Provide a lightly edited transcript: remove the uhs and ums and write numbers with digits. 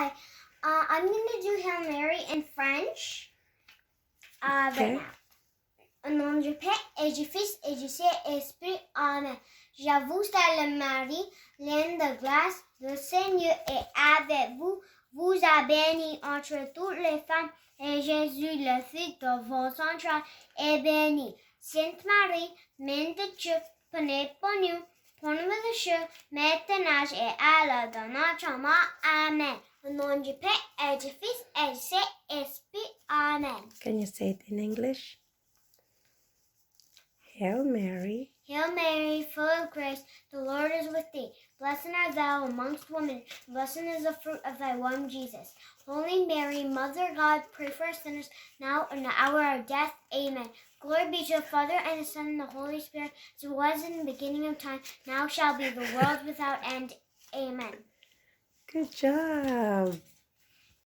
Hi. I'm going to do Hail Mary in French right now. Au nom du Père et du Fils et du Saint-Esprit. Amen. J'avoue, Sainte Marie, pleine de grâce, le Seigneur est avec vous. Vous êtes bénie entre toutes les femmes, et Jésus, le Fils de votre entrailles, est béni. Sainte Marie, Mère de Dieu, prenez pour nous pécheurs, maintenant et à l'heure de notre mort. Amen. Au nom du Père et du Fils et du Saint-Esprit. Amen. Can you say it in English? Hail Mary. Hail Mary, full of grace, the Lord is with thee. Blessed art thou amongst women, and blessed is the fruit of thy womb, Jesus. Holy Mary, Mother of God, pray for us sinners, now and the hour of death. Amen. Glory be to the Father, and the Son, and the Holy Spirit, as it was in the beginning of time, now shall be the world without end. Amen. Good job.